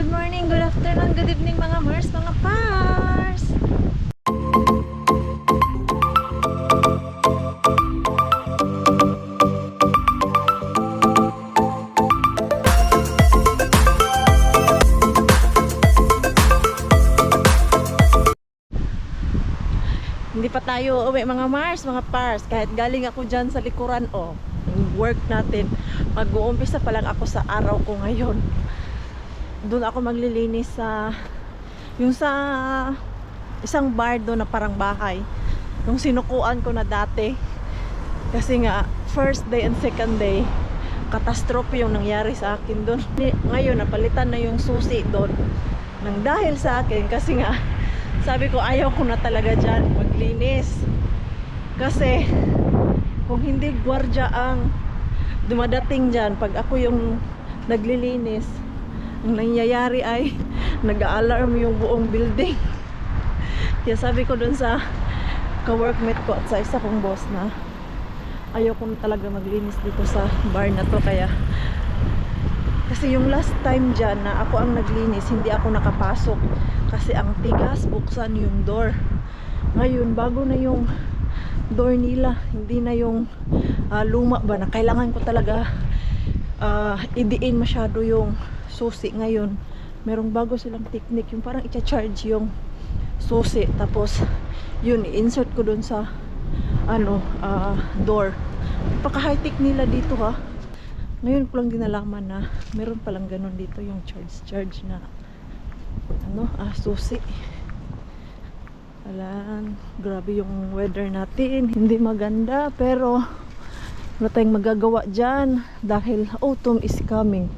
Good morning, good afternoon, good evening mga Mars, mga Pars! Hindi pa tayo uwi mga Mars, mga Pars. Kahit galing ako dyan sa likuran, yung work natin. Mag-uumpisa pa lang ako sa araw ko ngayon. Doon ako maglilinis sa yung sa isang bar doon na parang bahay. Yung sinukuan ko na dati. Kasi nga, first day and second day, catastrophe yung nangyari sa akin doon. Ngayon, napalitan na yung susi doon. Nang dahil sa akin, kasi nga, sabi ko ayaw ko na talaga dyan maglinis. Kasi, kung hindi gwardiya ang dumadating dyan, pag ako yung naglilinis, ang nangyayari ay nag-a-alarm yung buong building. Kaya sabi ko dun sa ka-workmate ko at sa isa kong boss na ayaw ko na talaga maglinis dito sa bar na to. Kaya kasi yung last time dyan na ako ang naglinis, hindi ako nakapasok kasi ang tigas, buksan yung door. Ngayon bago na yung door nila, hindi na yung luma ba na kailangan ko talaga idiin masyado yung susi. Ngayon merong bago silang technique, yung parang i-charge yung susi, tapos yun i-insert ko dun sa door. Paka high tech nila dito ha. Ngayon ko lang din nalaman na meron palang ganun dito, yung charge na susi. Alan, grabe yung weather natin, hindi maganda, pero wala tayong magagawa dyan dahil autumn is coming.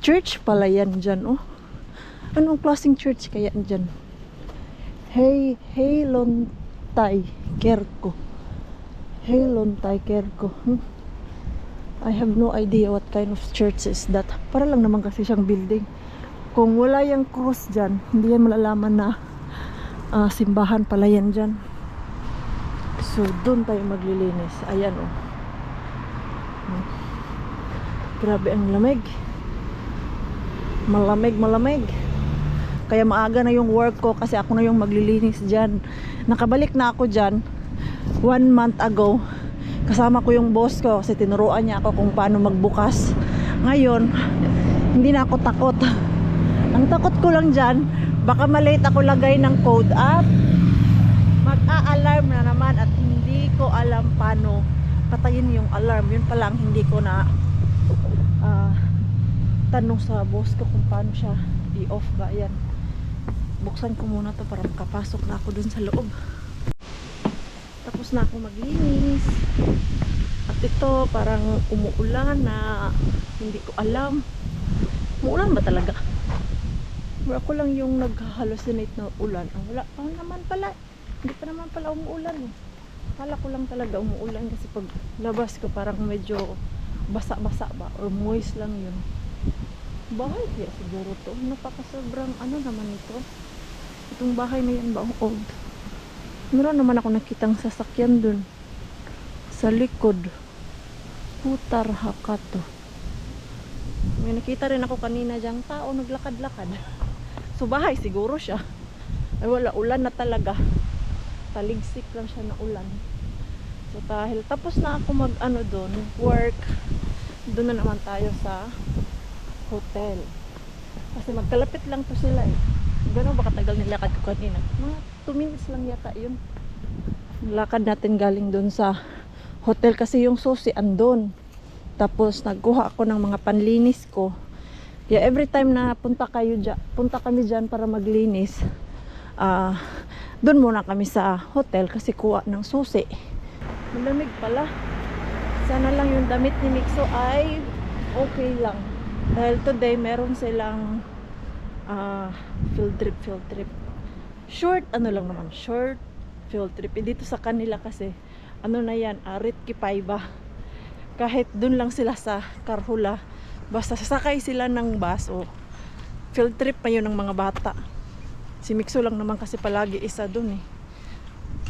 Church pala yan dyan, anong klaseng church kaya dyan? Lontay Kerko. Lontay Kerko. I have no idea what kind of church is that. Para lang naman kasi siyang building. Kung wala yung cross dyan, hindi yan malalaman na simbahan pala yan dyan. So doon tayo maglilinis. Ayan grabe ang lamig. Malamig. Kaya maaga na yung work ko kasi ako na yung maglilinis dyan. Nakabalik na ako dyan 1 month ago. Kasama ko yung boss ko kasi tinuruan niya ako kung paano magbukas. Ngayon, hindi na ako takot. Ang takot ko lang dyan, baka malate ako lagay ng code at mag-a-alarm na naman at hindi ko alam paano patayin yung alarm. Yun pa lang hindi ko na tanong sa boss ko kung paano siya i-off ba. Yan, buksan ko muna to para makapasok na ako dun sa loob. Tapos na ako maglinis. At ito parang umuulan na hindi ko alam. Umuulan ba talaga? Or ako lang yung nag-hallucinate na ulan. Wala pa naman pala. Hindi pa naman pala umuulan. Kala ko lang talaga umuulan kasi pag labas ko parang medyo basa-basa ba or moist lang yun. Bahay kaya siguro to. Napakasobrang naman ito. Itong bahay na yan ba old? Meron naman ako nakitang sasakyan dun sa likod. Putar Hakato. May nakita rin ako kanina dyang tao naglakad-lakad. So bahay siguro siya. Ay wala, ulan na talaga. Taligsik lang siya na ulan. So dahil tapos na ako doon, work, doon na naman tayo sa hotel. Kasi magkalapit lang to sila Gano'n ba katagal nilakad ko kanina? Mga 2 minutes lang yata yun. Lakad natin galing doon sa hotel kasi yung susi andon. Tapos nagkuha ako ng mga panlinis ko. Kaya every time na punta kami dyan para maglinis, doon muna kami sa hotel kasi kuha ng susi. Malamig pala. Sana lang yung damit ni Mixo ay okay lang. Dahil today meron silang field trip. Short field trip. Dito sa kanila kasi na yan, Ritki Paiba. Kahit dun lang sila sa Karhula, basta sasakay sila ng bus field trip pa yun ng mga bata. Si Mixo lang naman kasi palagi isa dun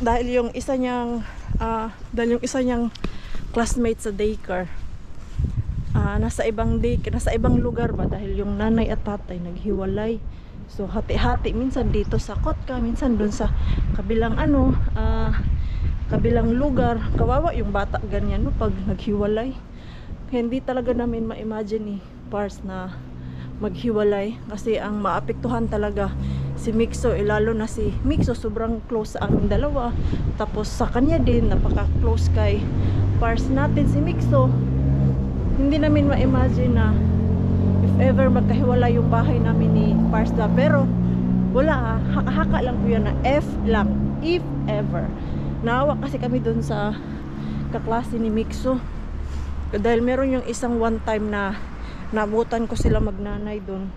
dahil yung isa niyang classmate sa daycare nasa ibang lugar ba dahil yung nanay at tatay naghiwalay. So hati-hati, minsan dito sa Kotka, minsan doon sa kabilang kabilang lugar. Kawawa yung bata ganyan no pag naghiwalay. Kaya hindi talaga namin ma-imagine Pars na maghiwalay kasi ang maapektuhan talaga si Mixo, lalo na si Mixo sobrang close sa aming dalawa, tapos sa kanya din napaka-close kay Pars natin si Mixo. Hindi namin ma-imagine na if ever magkahiwalay yung bahay namin ni Pars na, pero wala haka-haka lang po yan na F lang, if ever. Naawa kasi kami dun sa kaklase ni Mixo dahil meron yung isang one time na naabutan ko sila magnanay dun.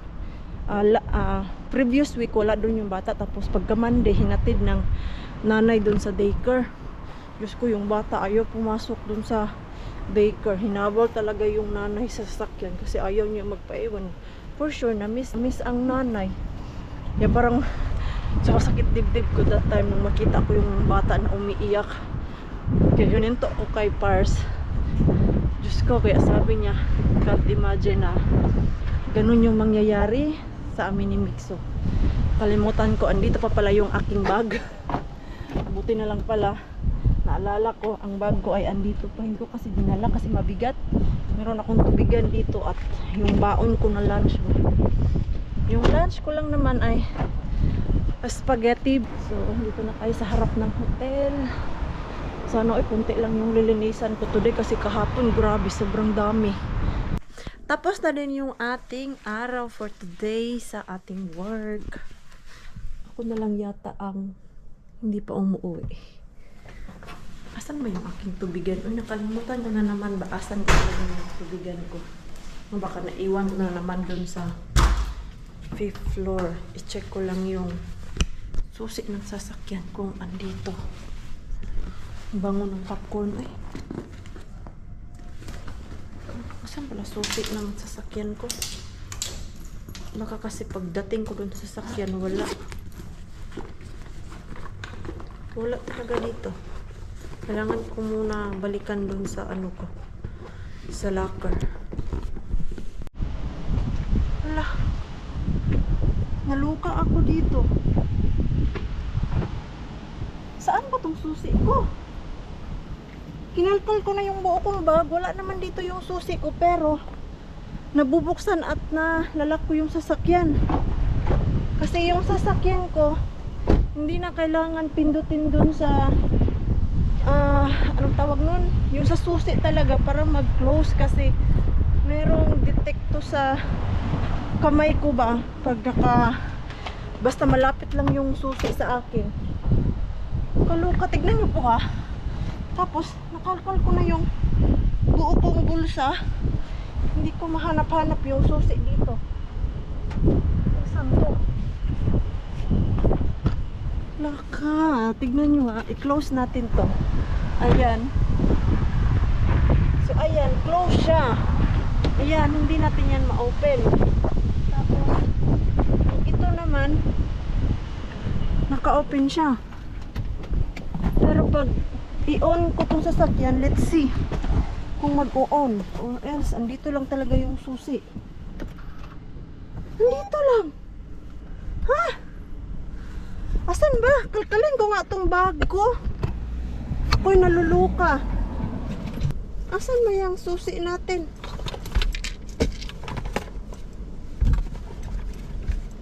Previous week wala dun yung bata, tapos pagka Monday hinatid ng nanay dun sa daycare. Diyos ko, yung bata ayaw pumasok dun sa daycare. Hinabol talaga yung nanay sa sasakyan kasi ayaw niya magpaiwan. For sure na miss ang nanay. Kaya parang sakit dibdib ko that time nung makita ko yung bata na umiiyak. Kaya yun ko kay Pars. Diyos ko, kaya sabi niya, can't imagine na ganun yung mangyayari sa amin ni Mixo. Kalimutan ko, andito pa pala yung aking bag. Buti na lang pala naalala ko, ang bag ko ay andito pa. Hindi ko kasi dinala kasi mabigat. Meron akong tubigan dito at yung baon ko na lunch. Yung lunch ko lang naman ay spaghetti. So dito na kayo sa harap ng hotel. Sana ay kunti lang yung lilinisan ko today kasi kahapon grabe sobrang dami. Tapos na din yung ating araw for today sa ating work. Ako na lang yata ang hindi pa umuwi. Asan ba yung aking tubigan? Uy, nakalimutan ko na naman ba asan ko na yung tubigan ko. Baka naiwan ko na naman dun sa 5th floor. I-check ko lang yung susi ng sasakyan kung andito. Bango ng popcorn eh. Saan pala susi ng sasakyan ko? Baka kasi pagdating ko dun sa sasakyan wala talaga dito. Kailangan ko muna balikan dun sa ano ko, sa locker. Wala, naluka ako dito. Saan ba tong susi ko? Kinalkal ko na yung buo kong bag. Wala naman dito yung susi ko, pero nabubuksan at nalalak ko yung sasakyan. Kasi yung sasakyan ko hindi na kailangan pindutin dun sa anong tawag nun? Yung sa susi talaga para mag-close kasi merong detekto sa kamay ko ba pag basta malapit lang yung susi sa akin. Kaluka, tignan nyo po ha. Tapos nakalkal ko na yung buo kong bulsa. Hindi ko mahanap-hanap yung susi dito. Saan to? Laka, tignan nyo ha. I-close natin to. Ayan. So ayan, close siya. Ayan, hindi natin yan ma-open. Tapos ito naman naka-open siya. Pero pag i-on ko itong sasakyan, let's see kung mag-o-on or else andito lang talaga yung susi. Andito lang. Ha? Asan ba? Kalkalin ko nga itong bag ko. Ako'y naluluka. Asan ba yung susi natin?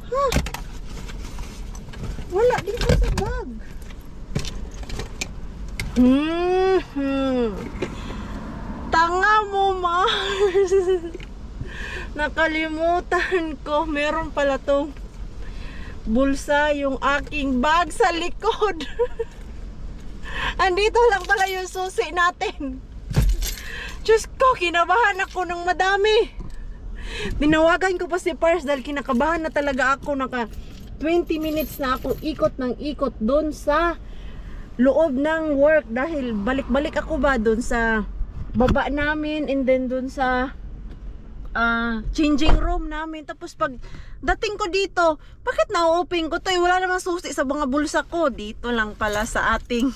Ha? Wala dito sa bag. Tanga mo, Mars. Nakalimutan ko. Meron pala tong bulsa yung aking bag sa likod. Andito lang pala yung susi natin. Diyos ko, kinabahan ako ng madami. Tinawagan ko pa si Pars dahil kinakabahan na talaga ako. Naka 20 minutes na ako ikot ng ikot doon sa loob ng work dahil balik-balik ako ba doon sa baba namin and then doon sa changing room namin. Tapos pag dating ko dito, bakit na-open ko to? Wala namang susi sa mga bulsa ko. Dito lang pala sa ating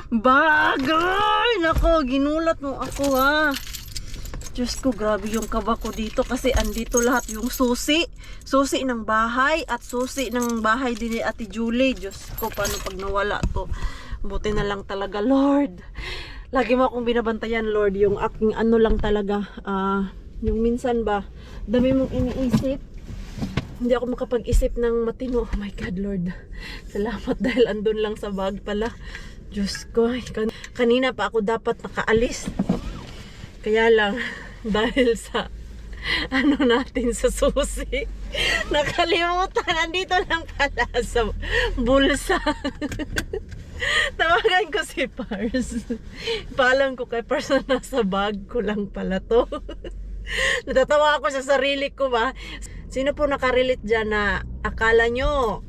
bag. Ay, nako, ginulat mo ako ha. Diyos ko, grabe yung kaba ko dito kasi andito lahat yung susi. Susi ng bahay at susi ng bahay din ni Ate Julie. Diyos ko, paano pag nawala to? Buti na lang talaga, Lord. Lagi mo akong binabantayan, Lord. Yung aking ano lang talaga, yung minsan ba, dami mong iniisip. Hindi ako makapag-isip ng matino. Oh my God, Lord. Salamat dahil andun lang sa bag pala. Diyos ko, kanina pa ako dapat nakaalis. Kaya lang, dahil sa ano natin sa susi, nakalimutan. Andito lang pala sa bulsa. Tawagan ko si Pars. Paalam ko kay Pars na nasa bag ko lang pala to. Natatawa ako sa sarili ko ba. Sino po nakarelate dyan na akala nyo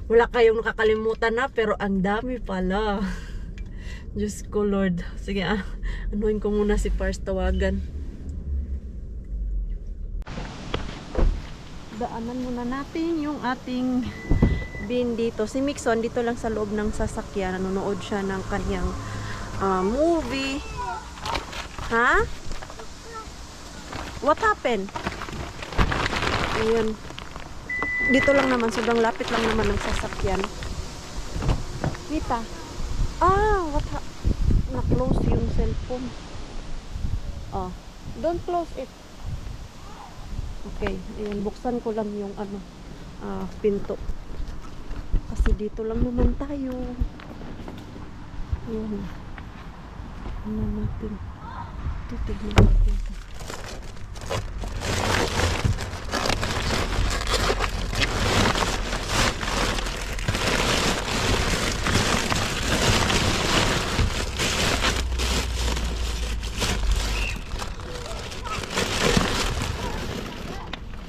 wala kayong nakakalimutan na pero ang dami pala. Diyos ko, Lord. Sige, anuhin ko muna si Pars, tawagan. Daanan muna natin yung ating bin dito. Si Mixon dito lang sa loob ng sasakyan. Nanonood siya ng kanyang movie. Ha? What happened? Ayun. Dito lang naman. Sobrang lapit lang naman ng sasakyan. Kita. Na-close yung cellphone. Don't close it. Okay, ayan, buksan ko lang yung pinto. Kasi dito lang naman tayo. Ayan. Ano natin? Titignan natin ito.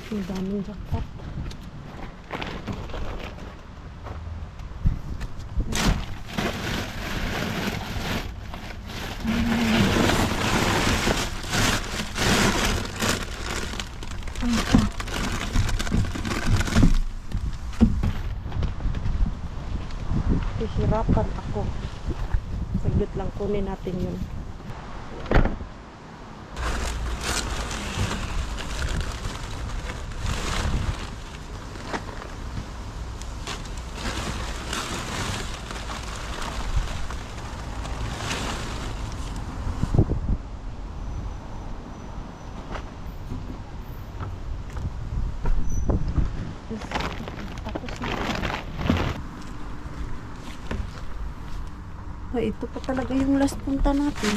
Ang daming jackpot. Hihirapan ako. Saglit lang, kunin natin yun. Ay, ito pa talaga yung last punta natin.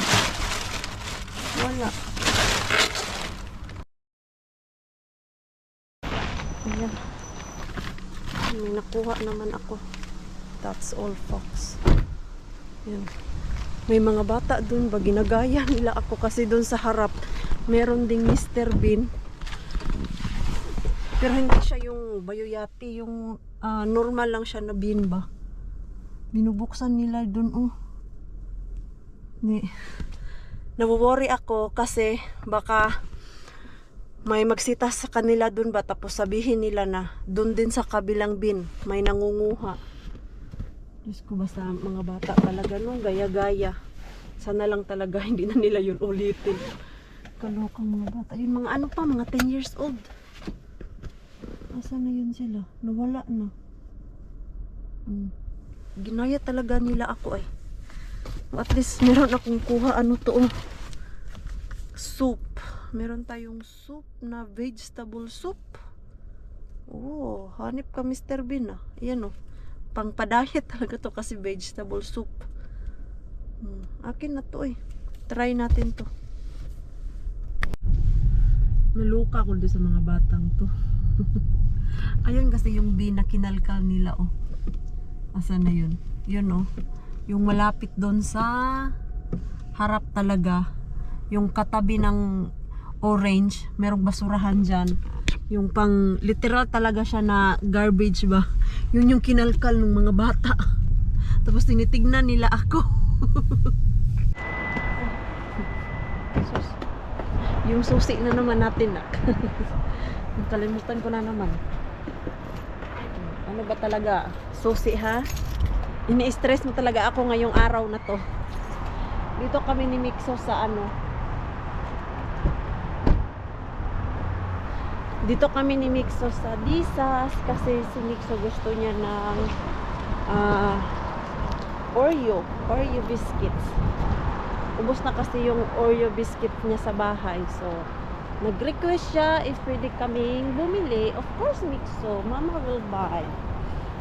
Wala. Ayan. May nakuha naman ako. That's all, folks. Ayan. May mga bata dun ba? Ginagaya nila ako kasi dun sa harap meron ding Mr. Bean. Pero hindi siya yung Bayoyati. Yung normal lang siya na bean ba? Binubuksan nila dun, Nawo-worry ako kasi baka may magsita sa kanila dun ba tapos sabihin nila na dun din sa kabilang bin may nangunguha. Diyos ko, basta mga bata talaga nung gaya-gaya. Sana lang talaga hindi na nila yun ulitin. Kalokang mga bata. Yun mga mga 10 years old. Asa na yun sila? Nawala na. Ginaya talaga nila ako At least meron akong kuha soup. Meron tayong soup na vegetable soup. Hanip ka Mr. Bean Ayan pang pa-diet talaga to kasi vegetable soup. Akin na to Try natin to. Naluka ako doon sa mga batang to. Ayun kasi yung bean na kinalkal nila Asa na yun? Yun yung malapit doon sa harap talaga. Yung katabi ng orange, merong basurahan dyan. Yung pang literal talaga siya na garbage ba. Yun yung kinalkal ng mga bata. Tapos tinitignan nila ako. Yung susi na naman natin Nakalimutan ko na naman. Ano ba talaga? Susi ha? Ini-stress mo talaga ako ngayong araw na to. Dito kami ni Mixo sa Dito kami ni Mixo sa Disas kasi si Mixo gusto niya ng Oreo biscuits. Ubos na kasi yung Oreo biscuit niya sa bahay. So, nag-request siya if pwede kaming bumili. Of course, Mixo, Mama will buy.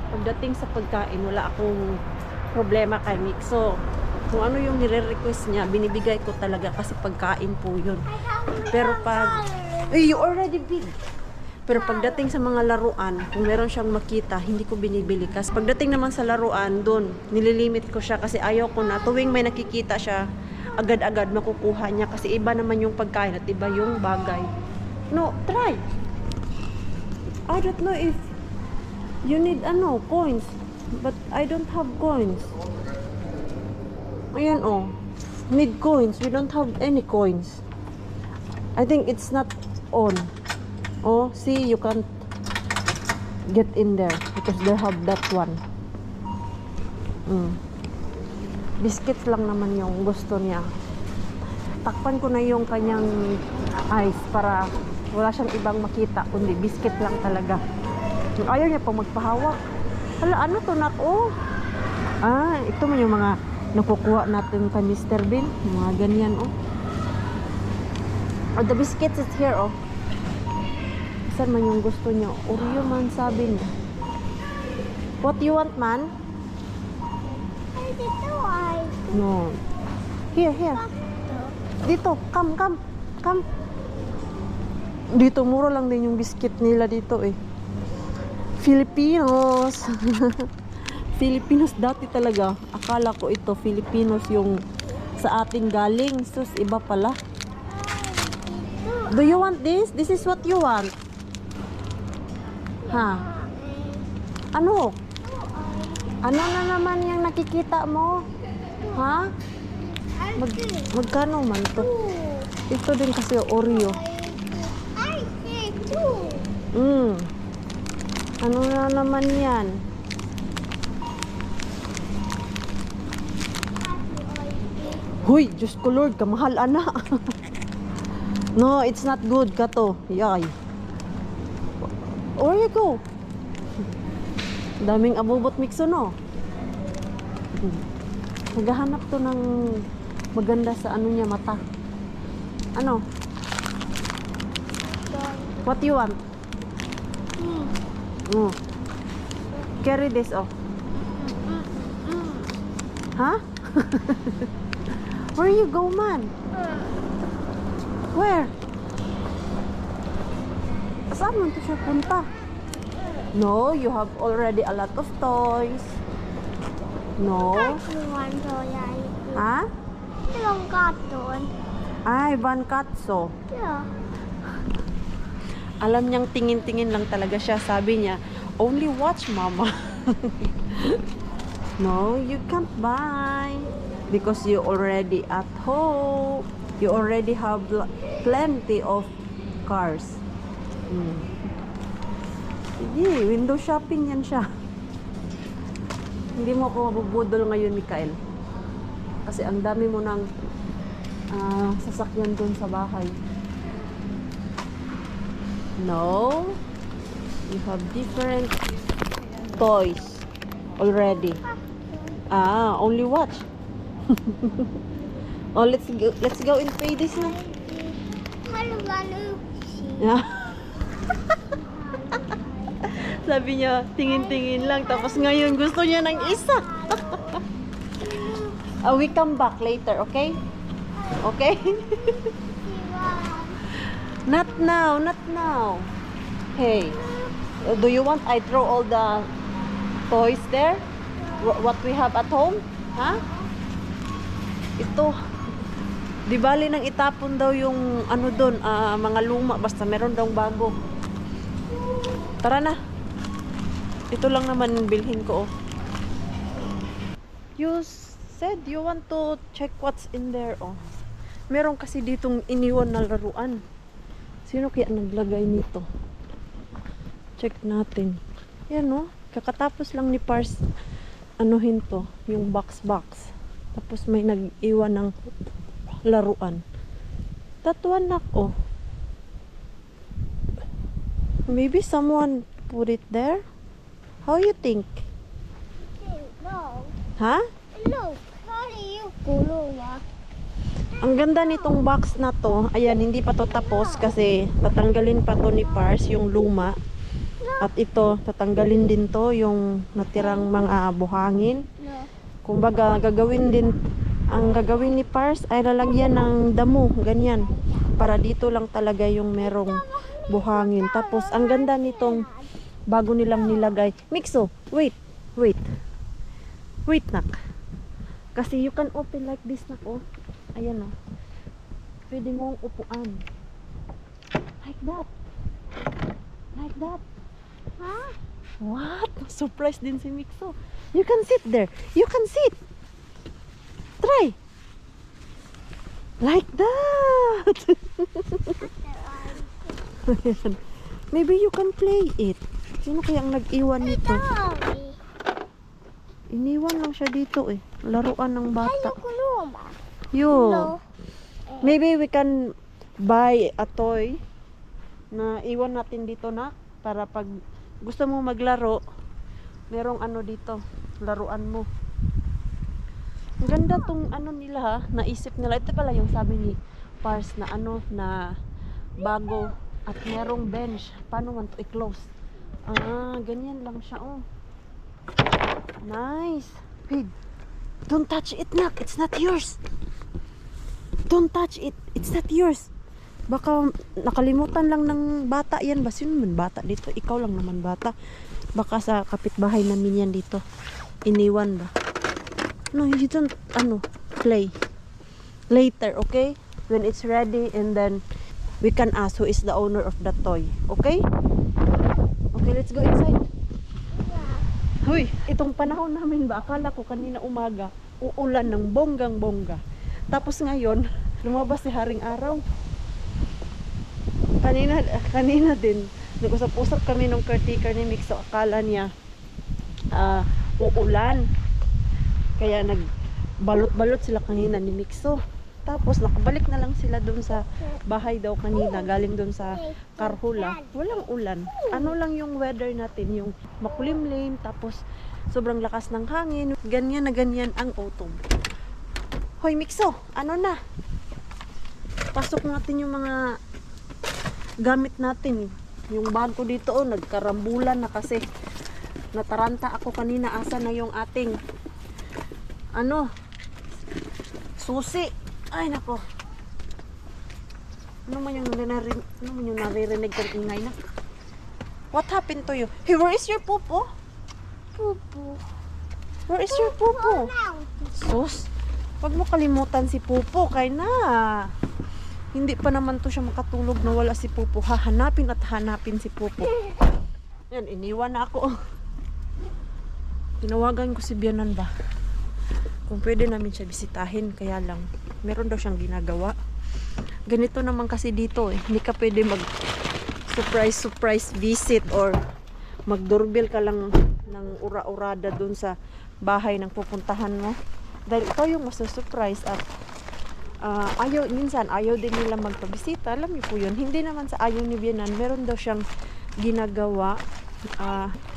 Pagdating sa pagkain, wala akong problema kay Mixo. Kung ano yung nire-request niya, binibigay ko talaga kasi pagkain po yun. Pero pag... you already big. Pero pagdating sa mga laruan, kung meron siyang makita, hindi ko binibili. Kasi pagdating naman sa laruan, doon, nililimit ko siya kasi ayaw ko na. Tuwing may nakikita siya, agad-agad makukuha niya kasi iba naman yung pagkain at iba yung bagay. No, try. I don't know if you need coins, but I don't have coins. Ayan need coins. We don't have any coins. I think it's not on. Oh, see, you can't get in there because they have that one. Biscuits lang naman yung gusto niya. Takpan ko na yung kanyang eyes para wala siyang ibang makita kundi biscuit lang talaga. Ayaw niya pa magpahawak. Hala, ano to nak? Ito man yung mga nakukuha natin kay Mr. Bean. Mga ganyan the biscuits is here Saan man yung gusto niyo? Oreo man sabi niya. What you want man? No. Here. Dito, come. Dito, mura lang din yung biscuit nila dito Filipinos. Filipinos dati talaga. Akala ko ito, Filipinos yung sa ating galing. Sus, iba pala. Do you want this? This is what you want. Ano? Ano na naman yung nakikita mo? Magkano man to? Ito din kasi Oreo. Ano na naman yan? Huy, Diyos ko Lord, kamahal ana. No, it's not good kato. Yay. Where you go? Daming abubot Mixo Naghahanap to ng maganda sa niya mata. Ano? What you want? Carry this Where you go man? Where? Saan man to siya punta? No, you have already a lot of toys. No. Ay, Van Katso. Yeah. Alam niyang tingin-tingin lang talaga siya. Sabi niya, only watch mama. No, you can't buy. Because you already at home. You already have plenty of cars. Sige, window shopping yan siya. Hindi mo ako mabubudol ngayon, Mikael. Kasi ang dami mo ng sasakyan dun sa bahay. No. You have different toys already. Only watch. Let's go and pay this na. Sabi niya, tingin-tingin lang. Tapos ngayon, gusto niya ng isa. We come back later, okay? Okay? Not now. Hey, do you want I throw all the toys there? What we have at home? Ito. Di bali nang itapon daw yung doon, mga luma. Basta meron daw bago. Tara na. Ito lang naman bilhin ko. You said you want to check what's in there. Meron kasi ditong iniwan na laruan. Sino kaya naglagay nito? Check natin. Yan kakatapos lang ni Pars anuhin to, yung box. Tapos may nag-iwan ng laruan. That one Maybe someone put it there. How you think? No. Ha? Look, how do you go, Ma? Ang ganda nitong box na to. Ayan, hindi pa to tapos kasi tatanggalin pa to ni Pars yung luma. At ito, tatanggalin din to yung natirang mga buhangin. No. Kumbaga, ang gagawin ni Pars ay lalagyan ng damo, ganyan. Para dito lang talaga yung merong buhangin. Tapos, ang ganda nitong bago nilang nilagay. Mixo, wait. Wait, nak. Kasi you can open like this, nak, oh. Ayan, oh. Pwede mong upuan. Like that. Like that. Huh? What? Surprise din si Mixo. You can sit there. You can sit. Try. Like that. Maybe you can play it. Sino kaya ang nag-iwan nito? Sorry. Iniwan lang siya dito eh. Laruan ng bata. Hello, Ma. Yo. No. Maybe we can buy a toy na iwan natin dito na para pag gusto mo maglaro, merong ano dito, laruan mo. Ang ganda tong ano nila ha, naisip nila. Ito pala yung sabi ni Pars na ano na bago at merong bench. Paano man to i-close? Ah, ganyan lang siya oh. Nice. Wait. Don't touch it, nak. It's not yours. Don't touch it. It's not yours. Baka nakalimutan lang ng bata yan. Ba sino man bata dito? Ikaw lang naman bata. Baka sa kapitbahay namin yan dito. Iniwan ba? No, you don't play. Later, okay? When it's ready and then we can ask who is the owner of the toy. Okay? Okay, let's go inside. Hoy, itong panahon namin ba, akala ko kanina umaga, uulan ng bonggang-bongga. Tapos ngayon, lumabas si Haring Araw. Kanina din, nag-usap-usap kami nung caretaker ni Mixo, akala niya uulan. Kaya nagbalot-balot sila kanina ni Mixo. Tapos nakabalik na lang sila doon sa bahay daw kanina, galing doon sa Karhula. Walang ulan. Ano lang yung weather natin, yung makulimlim, tapos sobrang lakas ng hangin. Ganyan na ganyan ang autumn. Hoy Mixo, ano na? Pasok natin yung mga gamit natin. Yung bag ko dito, oh, nagkarambulan na kasi nataranta ako kanina. Asa na yung ating susi. Ay nako. Ano man yung naririnig kong ingay na? What happened to you? Hey, where is your pupo? Pupu. Where is your pupo? Sus, wag mo kalimutan si pupo kay na. Hindi pa naman to siya makatulog na wala si pupo. Hahanapin at hanapin si pupo. Yan, iniwan na ako. Tinawagan ko si Bianan ba? Kung pwede namin siya bisitahin, kaya lang meron daw siyang ginagawa. Ganito naman kasi dito eh. Hindi ka pwede mag surprise visit or mag-doorbell ka lang ng ura-urada dun sa bahay ng pupuntahan mo. Dahil ikaw yung masu-surprise at minsan ayaw din nila magpabisita. Alam niyo po yun. Hindi naman sa ayaw ni Bianan. Meron daw siyang ginagawa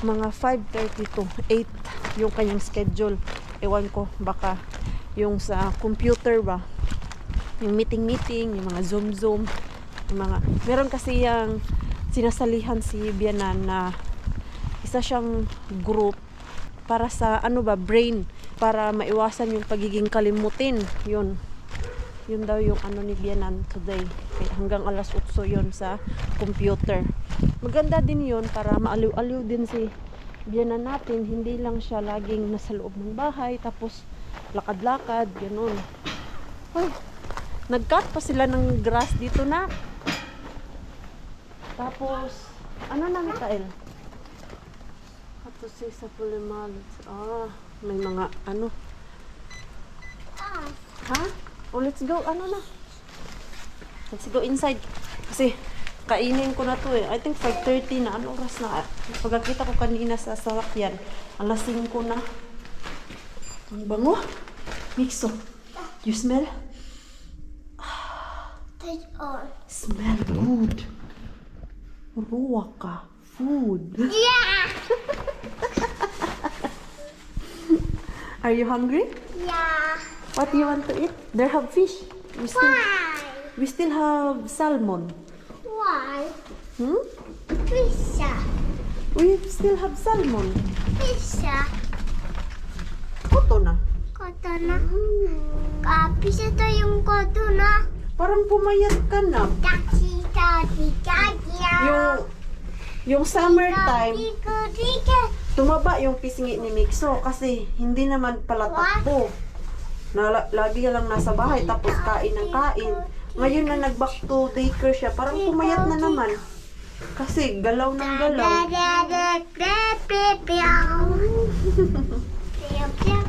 mga 5:30 to 8 yung kanyang schedule. Ewan ko, baka yung sa computer ba, yung meeting, yung mga zoom, yung mga, meron kasi yung sinasalihan si Bianan na isa siyang group para sa brain, para maiwasan yung pagiging kalimutin. Yun daw yung ni Bianan today. Kaya hanggang alas 8 yun sa computer. Maganda din yun para maaliw-aliw din si Bianan natin. Hindi lang siya laging nasa loob ng bahay tapos lakad-lakad, gano'n. Ay, nag-cut pa sila ng grass dito na. Tapos, ano na Mikael? Ato si sa pulimalit. May mga Ha? Oh, let's go. Let's go inside. Kasi, kainin ko na to eh. I think 5:30 na. Ano oras na? Pagkakita ko kanina sa sasakyan, alas 5 na. Ang bango. Mixo. You smell? Take on. Smell good. Ruwaka. Food. Yeah. Are you hungry? Yeah. What do you want to eat? There have fish. Why? We still have salmon. Why? Hmm? Pizza. We still have salmon. Pizza. Koto na. Koto na. Pizza to yung koto na. Parang pumayat ka na. Taxi, taxi, taxi. Yung summertime, tumaba yung pisngi ni Mixo kasi hindi naman pala takbo. Lagi lang nasa bahay tapos kain ng kain. Ngayon na nag-back to daycare siya, parang pumayat na naman. Kasi galaw ng galaw.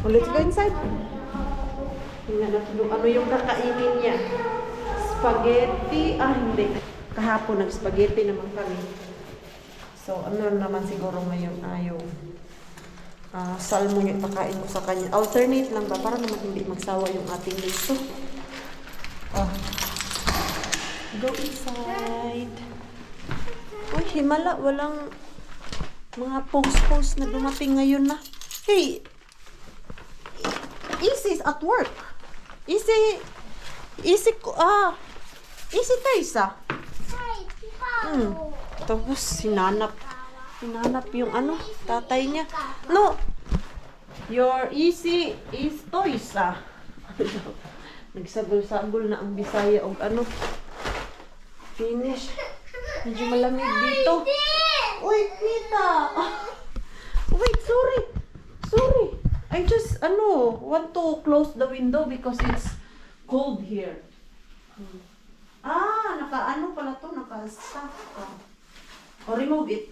Well, let's go inside. Tingnan natin kung ano yung kakainin niya. Spaghetti. Hindi. Kahapon nag-spaghetti naman kami. So, ano naman siguro ngayon ayaw. Salmon yung pakain ko sa kanya. Alternate lang ba? Para naman hindi magsawa yung ating lito. Go inside. Uy, himala. Walang mga post-post na dumating ngayon na. Hey! Easy's at work. Easy Teresa. Tapos hinanap yung tatay niya. No. Your Easy is Toysa. Nagsagol-sagol na ang Bisaya og Finish. Medyo malamig dito. Wait, Nita. Wait, sorry. I just want to close the window because it's cold here. Pala to, naka-stuff ka. Remove it.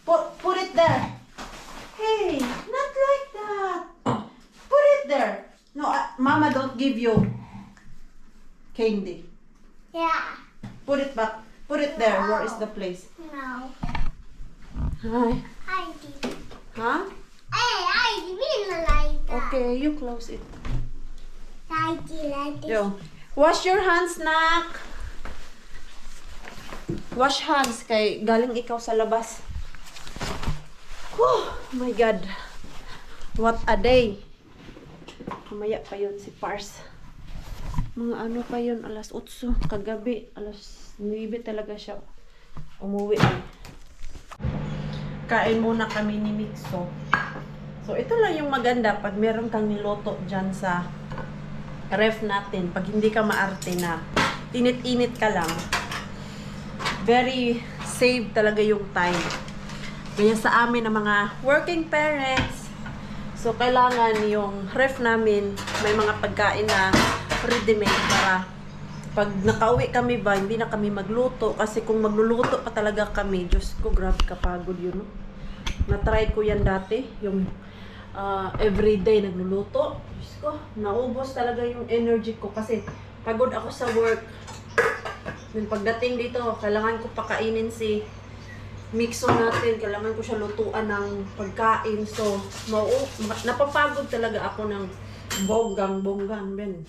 Put it there. Hey, not like that. Put it there. No, Mama don't give you candy. Yeah. Put it back. Put it there. Where is the place? No. Hi. I did. Huh? I didn't like that. Okay, you close it. I did. Yo. Wash your hands, nak. Wash hands kay galing ikaw sa labas. Oh my God. What a day. Mamaya pa yun si Pars. Mga pa yun, alas 8 kagabi, alas 9 talaga siya umuwi. Kain muna kami ni Mixo. So ito lang yung maganda pag meron kang niloto dyan sa ref natin. Pag hindi ka maarte na init-init ka lang. Very save talaga yung time. Kaya sa amin ng mga working parents, so kailangan yung ref namin may mga pagkain na ready-made para pag nakauwi kami ba, hindi na kami magluto. Kasi kung magluluto pa talaga kami, Diyos ko, grabe kapagod yun. No? Na-try ko yan dati, yung everyday nagluluto. Diyos ko, naubos talaga yung energy ko kasi pagod ako sa work. Yung pagdating dito, kailangan ko pakainin si Mixo natin. Kailangan ko siya lutuan ng pagkain. So, napapagod talaga ako ng bonggang, Ben.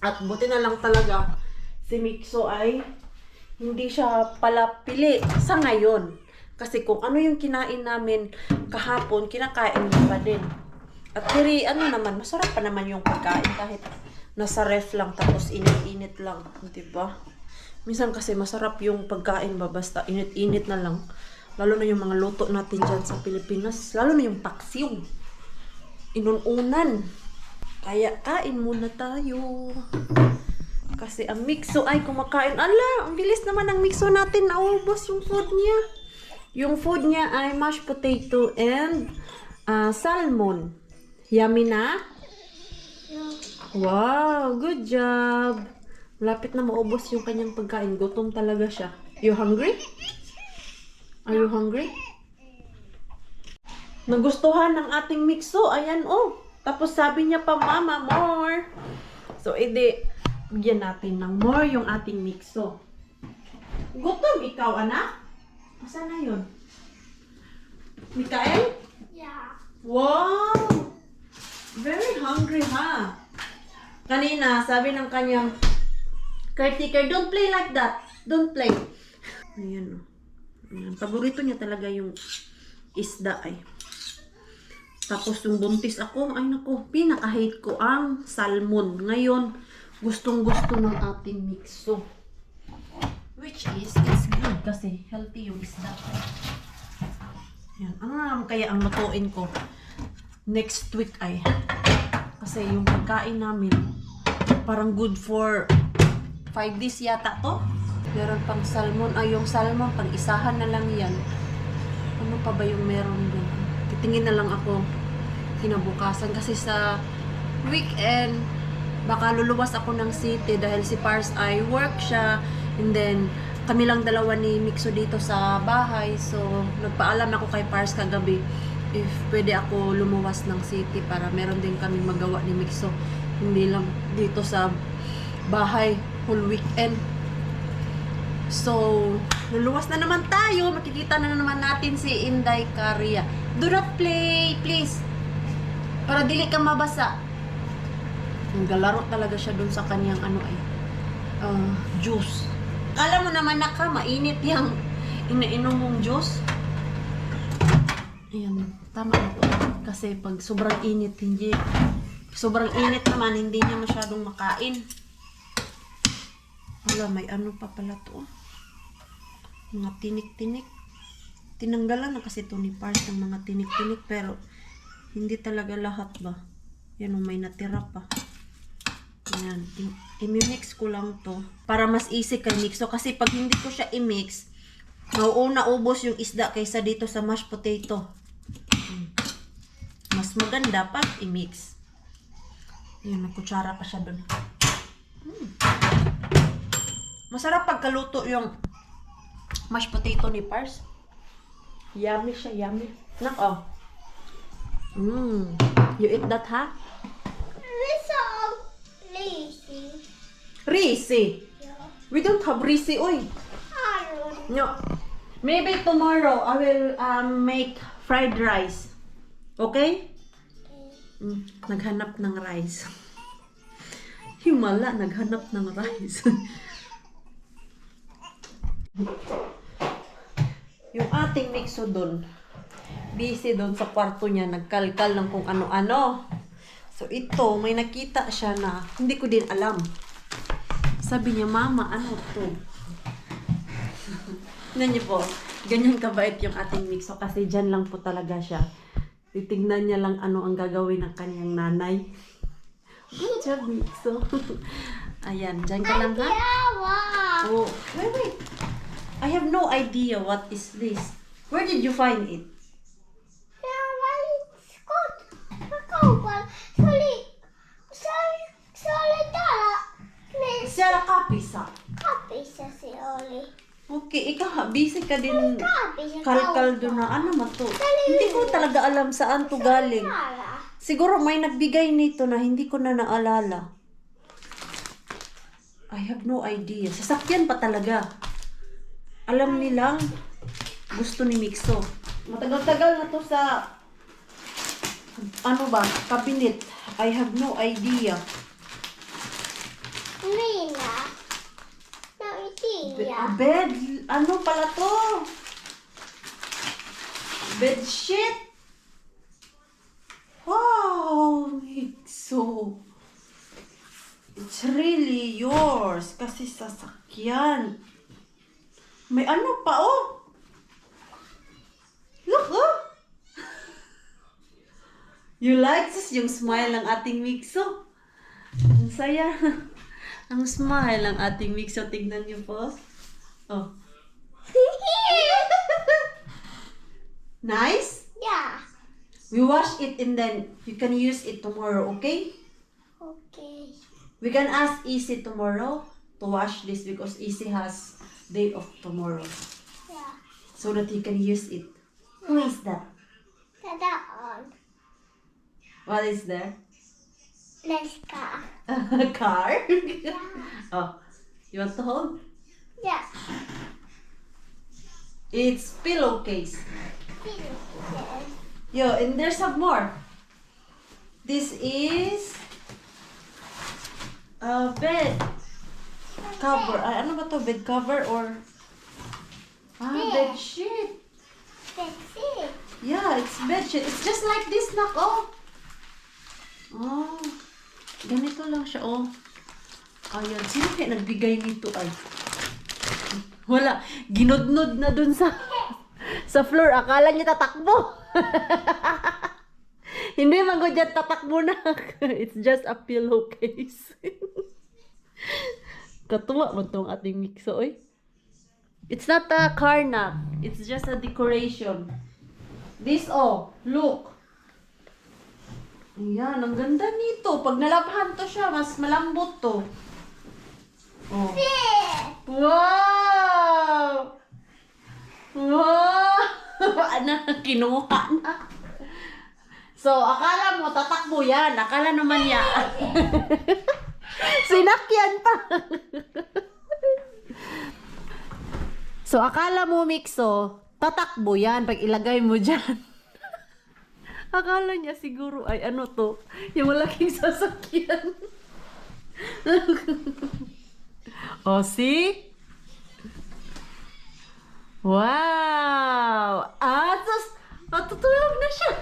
At buti na lang talaga si Mixo ay hindi siya pala pili sa ngayon. Kasi kung ano yung kinain namin kahapon, kinakain niya pa din. At naman, masarap pa naman yung pagkain kahit nasa ref lang tapos init-init lang, 'di ba? Minsan kasi masarap yung pagkain ba basta init-init na lang. Lalo na yung mga luto natin diyan sa Pilipinas, lalo na yung paksiw. Inununan. Kaya kain muna tayo. Kasi ang Mixo ay kumakain. Ala, ang bilis naman ng Mixo natin. Naubos yung food niya. Yung food niya ay mashed potato and salmon. Yummy na? Wow, good job. Malapit na maubos yung kanyang pagkain. Gutom talaga siya. You hungry? Are you hungry? Nagustuhan ng ating Mixo. Ayan, oh. Tapos sabi niya pa, Mama, more. So, edi, bigyan natin ng more yung ating Mixo. Gutom ikaw, anak? Asan na yun? Mikael? Yeah. Wow! Very hungry, ha? Kanina, sabi ng kanyang caretaker, don't play like that. Don't play. Ayan, oh. Ayan. Paborito niya talaga yung isda ay. Tapos yung buntis ako, ay nako, pinaka-hate ko ang salmon. Ngayon, gustong-gusto ng ating mixo. Which is, it's good kasi healthy yung isda. Yan. Kaya ang lutuin ko next week ay kasi yung pagkain namin parang good for 5 days yata to. Meron pang salmon. Yung salmon, pag-isahan na lang yan. Ano pa ba yung meron doon? Titingin na lang ako kinabukasan kasi sa weekend baka luluwas ako ng city dahil si Pars ay work siya and then kami lang dalawa ni Mixo dito sa bahay, so nagpaalam ako kay Pars kagabi if pwede ako lumuwas ng city para meron din kami magawa ni Mixo, hindi lang dito sa bahay whole weekend. So, luluwas na naman tayo. Makikita na naman natin si Inday Caria. Do not play, please. Para dili ka mabasa. Naglalaro talaga siya dun sa kanyang juice. Alam mo naman na ka, mainit yung inainom mong juice. Ayan, tama na po. Kasi pag sobrang init, hindi niya masyadong makain. Wala, may ano pa pala to. Mga tinik-tinik. Tinanggalan na kasi to ni Pars ng mga tinik-tinik, pero hindi talaga lahat ba. Yan, may natira pa. Yan. I-mix ko lang to para mas easy kay Mixo. Kasi pag hindi ko siya i-mix, mauuna ubos yung isda kaysa dito sa mashed potato. Mas maganda pag i-mix. Yan, may kutsara pa siya dun. Masarap pagkaluto yung mashed potato ni Pars. Yummy siya, yummy. Nako. You eat that, ha? So lazy. Risi. Yeah. We don't have risi, oy. I don't. No. Maybe tomorrow I will make fried rice. Okay? Naghanap ng rice. Himala, naghanap ng rice. Yung ating Mixo doon, busy doon sa kwarto niya, nagkalkal ng kung ano-ano. So ito, may nakita siya na hindi ko din alam. Sabi niya, Mama, ano to? Tignan niyo po, ganyan kabait yung ating Mixo kasi dyan lang po talaga siya. Titignan niya lang ano ang gagawin ng kanyang nanay. Good job, Mixo. Ayan, dyan ka lang, ha? Yeah. Oh, wait. I have no idea what is this. Where did you find it? It's good. Kakaupan. Sali tala. Siya kapisa. Kapisa si Oli. Okay, ikaw busy ka din. Kapisa. Kalkal doon na ano man to. Hindi ko talaga alam saan to galing. Tala. Siguro may nagbigay nito na hindi ko na naalala. I have no idea. Sasakyan pa talaga. Alam nilang gusto ni Mixo. Matagal-tagal na to sa ano ba, cabinet. I have no idea. Mina. No idea. Bed, ano pala to? Bed sheet? Wow, Mixo. It's really yours kasi sasakyan. May ano pa, oh. Look, oh. You like this? Yung smile ng ating Mixo. Ang saya. Ang smile ng ating Mixo. Tignan niyo po. Oh. Nice? Yeah. We wash it and then you can use it tomorrow, okay? Okay. We can ask Easy tomorrow to wash this because Easy has day off tomorrow. Yeah. So that he can use it. Who is that? Tada on. What is there? Let's go. A car? Yeah. Oh, you want to hold? Yeah. It's pillowcase. Yes. Yo, and there's some more. This is a bed. cover. Ay, ano ba to? Bed cover or... bed sheet. That's it. Yeah, it's bed sheet. It's just like this, nak, oh. Oh. Ganito lang siya, oh. Ayan. Sino kaya nagbigay nito, ay? Wala. Ginudnod na dun sa... sa floor. Akala niya tatakbo. Hindi man ko dyan tatakbo na. It's just a pillowcase. Katuwa mo tong ating mixo, oy. It's not a car na. It's just a decoration. This, oh, look. Ayan, ang ganda nito. Pag nalabhan to siya, mas malambot to. Oh. Wow! Wow! Ano, kinuha na. So, akala mo, tatakbo yan. Akala naman yan. Sinakyan pa. So, akala mo, Mixo, tatakbo yan pag ilagay mo dyan. Akala niya siguro, ay ano to, yung malaking sasakyan. Oh, see? Wow! Tutulog na siya.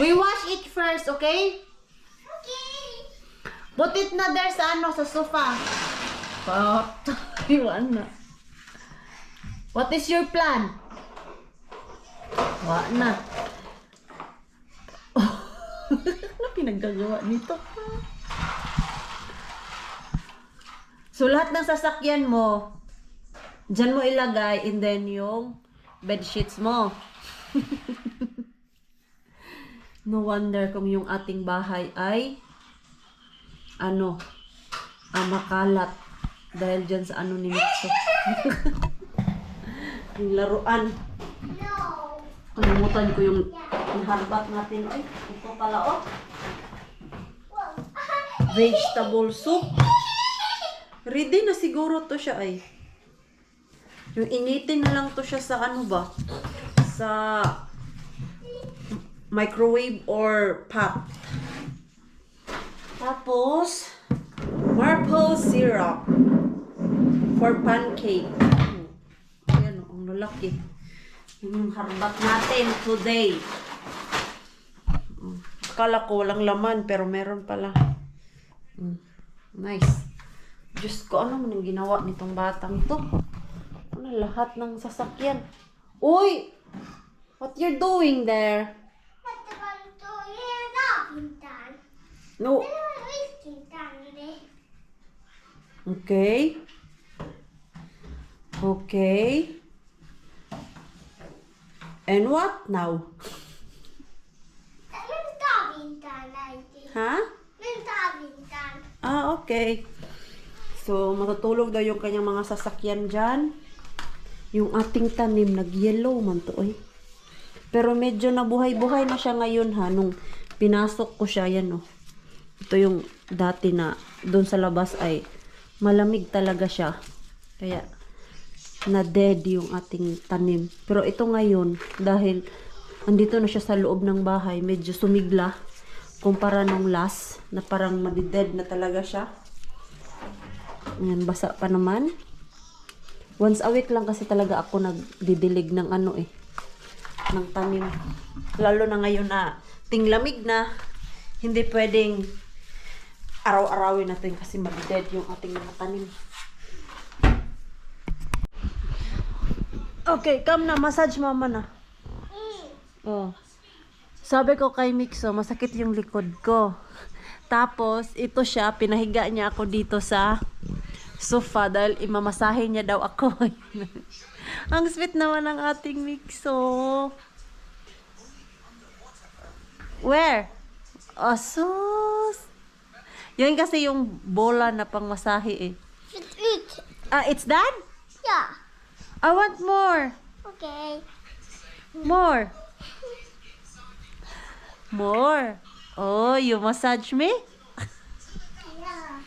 We wash it first, okay? Okay. Put it na there sa ano, sa sofa. Iwan na. What is your plan? Wa na. Ano pinaggagawa nito? So, lahat ng sasakyan mo, dyan mo ilagay, and then yung bed sheets mo. No wonder kung yung ating bahay ay makalat dahil dyan sa ano ni Mitsu. Yung laruan. No. Kalimutan ko yung harbat natin. Ay, ito pala, oh. Vegetable soup. Ready na siguro to siya, ay. Yung initin na lang to siya sa ano ba? Sa microwave or pot. Tapos, maple syrup for pancake. Ayan, ang lalaki. Yung harbat natin today. Akala ko walang laman, pero meron pala. Nice. Diyos ko, ano man yung ginawa nitong batang ito? Ano, lahat ng sasakyan. Uy! What you're doing there? No. Okay. Okay. And what now? Ha? Ah, okay. So, matutulog daw yung kanyang mga sasakyan dyan. Yung ating tanim, nag-yellow man to, eh. Pero medyo nabuhay-buhay na siya ngayon, ha. Nung pinasok ko siya, yan, oh. Ito yung dati na doon sa labas ay malamig talaga siya. Kaya, na-dead yung ating tanim. Pero ito ngayon, dahil andito na siya sa loob ng bahay, medyo sumigla. Kumpara nung last, na parang madi-dead na talaga siya. Ayan, basa pa naman. Once a week lang kasi talaga ako nagdidilig ng ano, ng tanim. Lalo na ngayon na tinglamig na, hindi pwedeng araw-arawin natin kasi madi-dead yung ating mga tanim. Okay, come na, massage mama na. Oh. Sabi ko kay Mixo, masakit yung likod ko. Tapos, ito siya, pinahiga niya ako dito sa sofa dahil imamasahe niya daw ako. Ang sweet naman ng ating Mixo. Where? Asus! Yan kasi yung bola na pang masahe, eh. It's done? Yeah. I want more. Okay. More. More. Oh, you massage me? Yeah.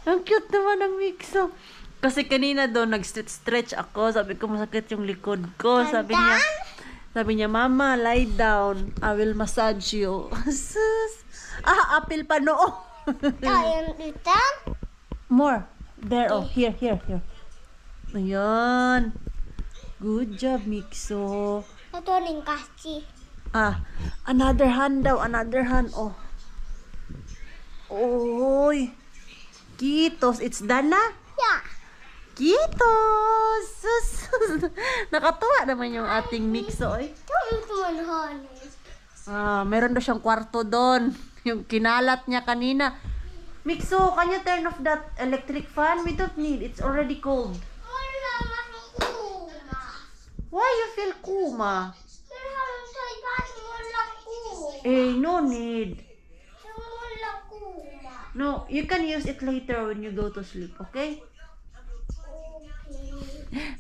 Ang cute naman ng Mixo. Kasi kanina doon nag-stretch ako. Sabi ko masakit yung likod ko. Sabi niya, Mama, lie down. I will massage you. Sus. Apil pa noo. Tayo dito. More. There, oh. Here. Ayan. Good job, Mixo. Ito rin kasi. Another hand daw. Another hand, oh. Oy. Kitos. It's done na? Yeah. Kitos! Sus! Nakatuwa naman yung ating Mixo, oy. Ito yung tumanhan. Meron daw siyang kwarto doon. Yung kinalat niya kanina. Mixo, can you turn off that electric fan? We don't need. It's already cold. Wala makikuma. Why you feel kuma? Pero harang sa iba't walang kuma. No need. Walang kuma. No, you can use it later when you go to sleep, okay? Okay.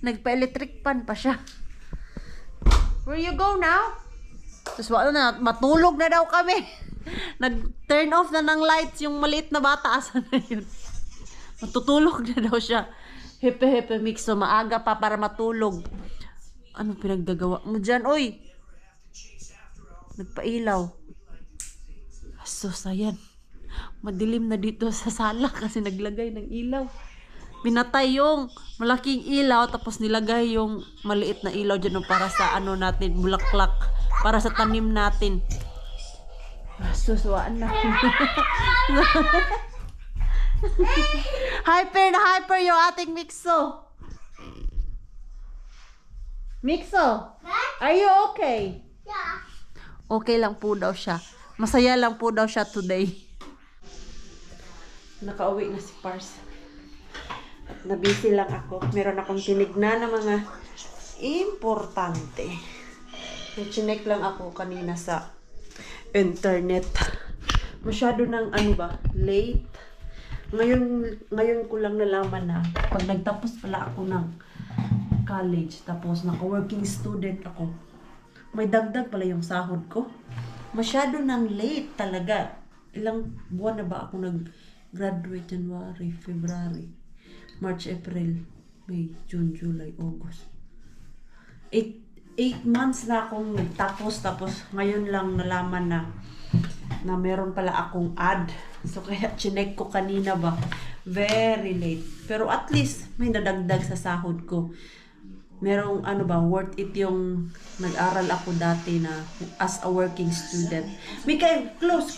Nagpa-electric fan pa siya. Where you go now? Tapos wala na, matulog na daw kami. Nag-turn off na ng lights yung maliit na bata. Asan na yun? Matutulog na daw siya. Hepe-hepe Mixo, maaga pa para matulog. Ano pinagdagawa mo dyan? Uy! Nagpailaw. Asos, ayan. Madilim na dito sa sala kasi naglagay ng ilaw. Pinatay yung malaking ilaw tapos nilagay yung maliit na ilaw dyan para sa ano natin, bulaklak. Para sa tanim natin. Suswaan na. Hyper na hyper yung ating Mixo. Mixo, are you okay? Yeah. Okay lang po daw siya. Masaya lang po daw siya today. Nakauwi na si Pars. At nabisi lang ako. Meron akong tinignan na mga importante. Chinek lang ako kanina sa internet. Masyado ng ano ba, late. Ngayon ko lang nalaman na pag nagtapos pala ako ng college, tapos naka-working student ako, may dagdag pala yung sahod ko. Masyado ng late talaga. Ilang buwan na ba ako nag-graduate? January, February, March, April, May, June, July, August. 8 months na akong nagtapos, tapos ngayon lang nalaman na meron pala akong ad. So kaya chinek ko kanina ba, very late. Pero at least may nadagdag sa sahod ko. Merong ano ba, worth it yung nag-aral ako dati na as a working student. Mikael, close.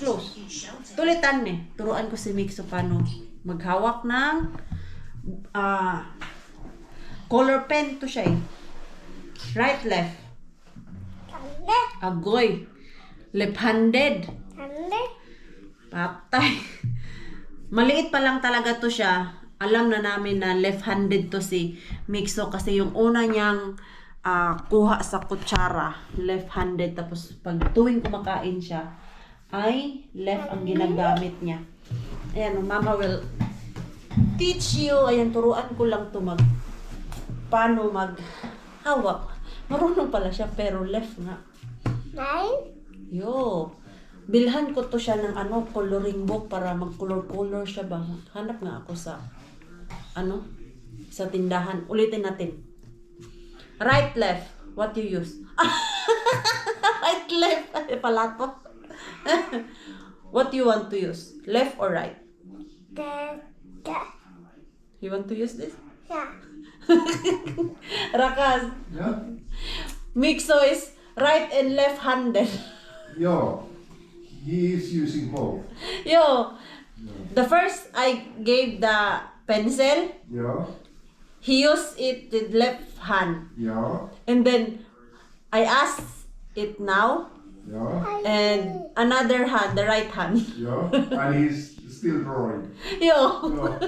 Tulitan turuan ko si Mixo paano maghawak ng color pen to siya eh. Right, left. Tanda. Agoy. Left-handed. Tanda. Patay. Maliit pa lang talaga to siya. Alam na namin na left-handed to si Mixo kasi yung una niyang kuha sa kutsara, left-handed. Tapos pag tuwing kumakain siya, ay left ang ginagamit niya. Ayan, Mama will teach you. Ayan, turuan ko lang to paano maghawak. Marunong pala siya pero left nga. Nine. Yo. Bilhan ko to siya ng coloring book para mag-color-color siya ba. Hanap nga ako sa sa tindahan. Ulitin natin. Right, left. What you use? Right, left. Ay, pala to. What you want to use? Left or right? The. You want to use this? Yeah. Rakas. Yeah? Mixo is right and left-handed. Yeah. He is using both. Yo. The first I gave the pencil. Yeah. He used it with left hand. Yeah. And then I asked it now. Yeah. And another hand, the right hand. Yeah. And he's still drawing. Yo. Yeah.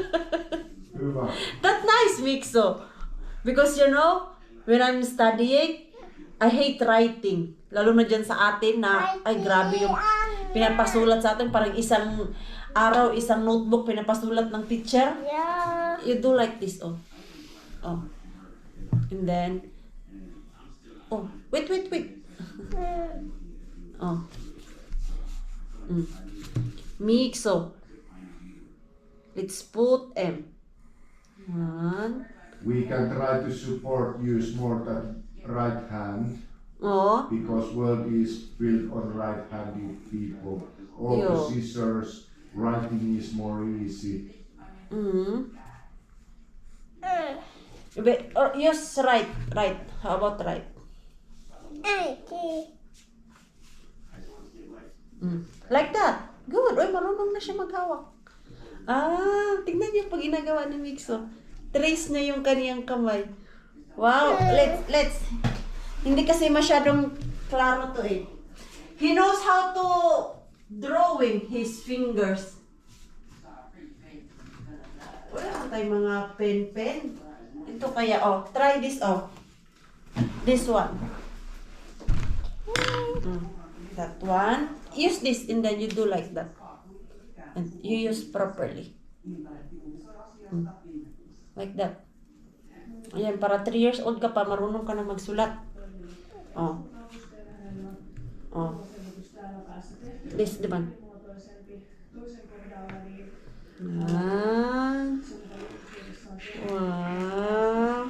Hyvä. That's nice, Mixo. Because when I'm studying, I hate writing. Lalo na dyan sa atin na, ay grabe yung pinapasulat sa atin. Parang isang araw, isang notebook pinapasulat ng teacher. Yeah. You do like this, oh. And then, wait. Oh. Mixo. Let's put M. One. We can try to support use more than right hand Oh. because world is built on right-handed people. All Yo. the scissors, writing is more easy. Mm. Or use right. How about right? Like that. Good. Uy, marunong na siya maghawak. Tignan niyo pag ginagawa ni Mixo. Trace niya yung kaniyang kamay. Wow. Let's. Hindi kasi masyadong klaro to eh. He knows how to drawing his fingers. Wala tayong mga pen. Ito kaya, try this, This one. That one. Use this and then you do like that. And you use properly. Like that. Ayan, para 3 years old ka pa, marunong ka na magsulat. This, diba? Wow.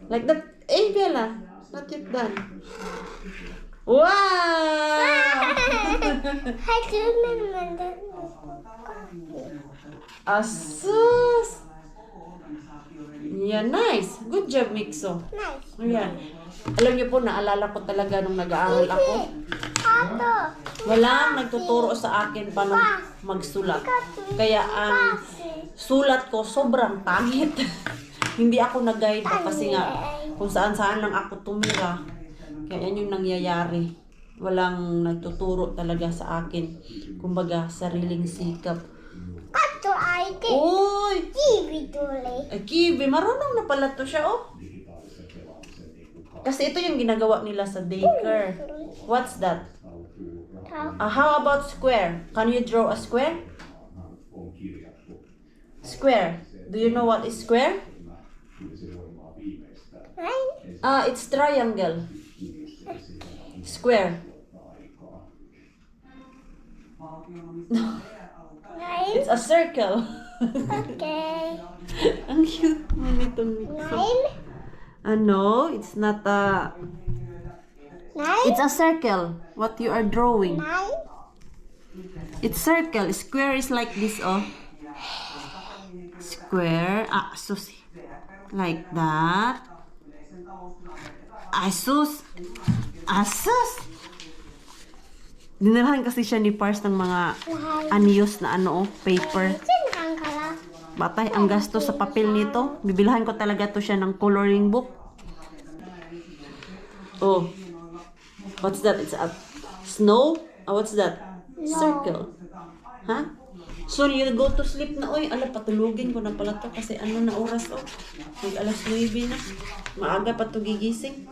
Like that. Bella, not yet done. Wow! Asus! Yeah, nice. Good job, Mixo. Nice. Ayan. Alam niyo po, naalala ko talaga nung nag-aaral ako. Tato. Walang nagtuturo sa akin paano magsulat. Kaya ang sulat ko sobrang pangit. Hindi ako nag-guide kasi nga kung saan-saan lang ako tumira. Kaya yan yung nangyayari. Walang nagtuturo talaga sa akin. Kumbaga, sariling sikap. Kato ay Uy! kiwi dole. Kiwi, marunong na pala to siya, Kasi ito yung ginagawa nila sa daycare. What's that? How about square? Can you draw a square? Square. Do you know what is square? It's triangle. Square. It's a circle. Okay. Ang cute mo nitong Mixo. No, it's not a... It's a circle. What you are drawing. It's circle. Square is like this, Square. Sus. Like that. Asus. Dinalhan kasi siya ni Pars ng mga unused na paper. Batay, ang gasto sa papel nito. Bibilhan ko talaga to siya ng coloring book. What's that? It's a snow? What's that? Circle. Huh? So, you go to sleep na, patulugin ko na pala to kasi na oras, Mag alas 9 na. Maaga pa to gigising.